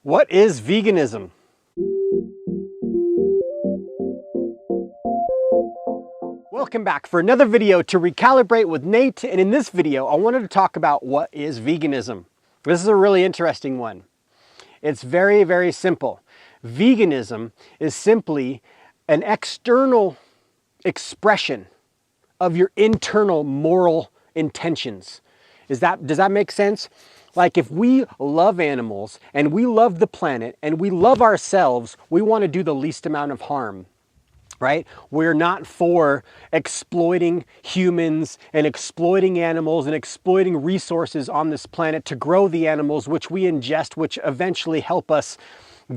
What is veganism? Welcome back for another video to Recalibrate with Nate, and in this video I wanted to talk about what is veganism. This is a really interesting one. It's very, very simple. Veganism is simply an external expression of your internal moral intentions. Does that make sense? Like if we love animals and we love the planet and we love ourselves, we want to do the least amount of harm, right? We're not for exploiting humans and exploiting animals and exploiting resources on this planet to grow the animals which we ingest, which eventually help us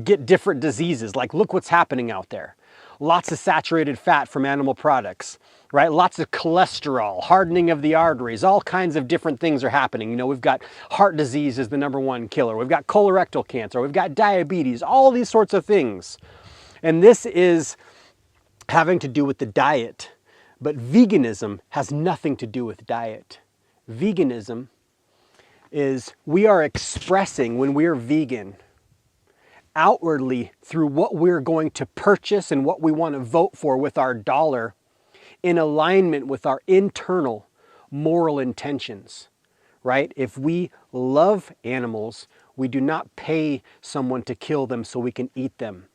get different diseases. Like look what's happening out there. Lots of saturated fat from animal products, right? Lots of cholesterol, hardening of the arteries, all kinds of different things are happening. You know, we've got heart disease is the #1 killer. We've got colorectal cancer. We've got diabetes, all these sorts of things. And this is having to do with the diet. But veganism has nothing to do with diet. Veganism is we are expressing when we are vegan outwardly through what we're going to purchase and what we want to vote for with our dollar in alignment with our internal moral intentions, right? If we love animals, we do not pay someone to kill them so we can eat them.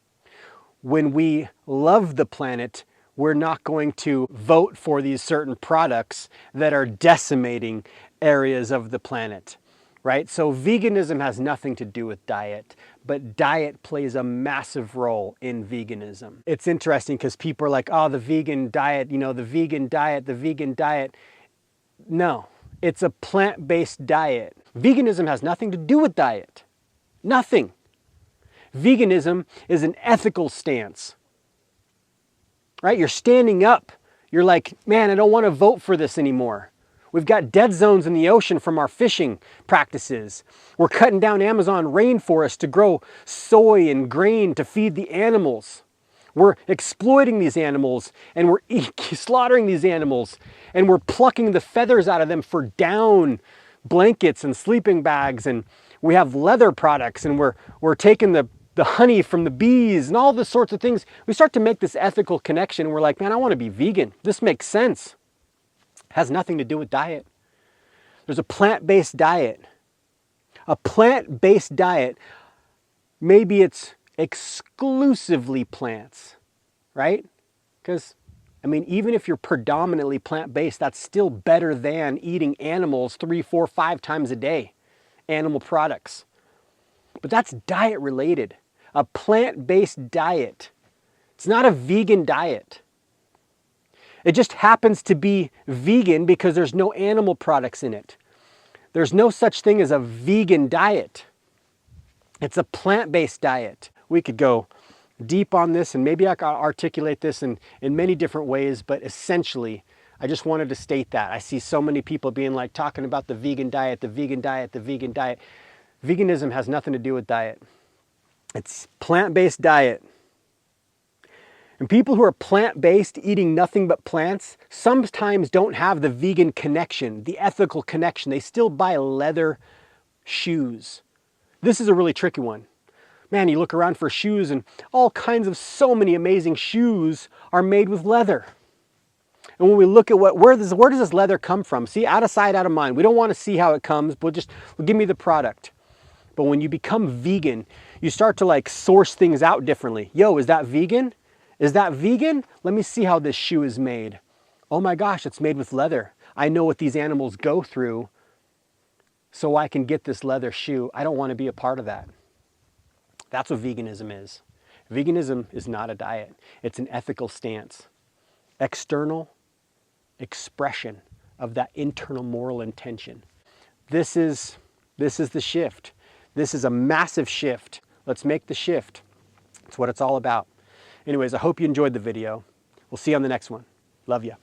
When we love the planet, we're not going to vote for these certain products that are decimating areas of the planet, right? So veganism has nothing to do with diet, but diet plays a massive role in veganism. It's interesting because people are like, oh, the vegan diet, you know, the vegan diet, the vegan diet. No, it's a plant-based diet. Veganism has nothing to do with diet. Nothing. Veganism is an ethical stance, right? You're standing up. You're like, man, I don't want to vote for this anymore. We've got dead zones in the ocean from our fishing practices. We're cutting down Amazon rainforest to grow soy and grain to feed the animals. We're exploiting these animals and we're slaughtering these animals and we're plucking the feathers out of them for down blankets and sleeping bags, and we have leather products and we're taking the honey from the bees and all the sorts of things. We start to make this ethical connection and we're like, man, I want to be vegan. This makes sense. Has nothing to do with diet. There's a plant-based diet. A plant-based diet, maybe it's exclusively plants, right? Because, I mean, even if you're predominantly plant-based, that's still better than eating animals 3, 4, 5 times a day, animal products. But that's diet related. A plant-based diet. It's not a vegan diet. It just happens to be vegan because there's no animal products in it. There's no such thing as a vegan diet. It's a plant-based diet. We could go deep on this and maybe I could articulate this in many different ways, but essentially, I just wanted to state that. I see so many people being like talking about the vegan diet, the vegan diet, the vegan diet. Veganism has nothing to do with diet. It's plant-based diet. And people who are plant-based, eating nothing but plants, sometimes don't have the vegan connection, the ethical connection. They still buy leather shoes. This is a really tricky one. Man, you look around for shoes and all kinds of so many amazing shoes are made with leather. And when we look at where does this leather come from? See, out of sight, out of mind. We don't want to see how it comes, but give me the product. But when you become vegan, you start to like source things out differently. Yo, is that vegan? Is that vegan? Let me see how this shoe is made. Oh my gosh, it's made with leather. I know what these animals go through so I can get this leather shoe. I don't want to be a part of that. That's what veganism is. Veganism is not a diet. It's an ethical stance. External expression of that internal moral intention. This is the shift. This is a massive shift. Let's make the shift. That's what it's all about. Anyways, I hope you enjoyed the video. We'll see you on the next one. Love ya.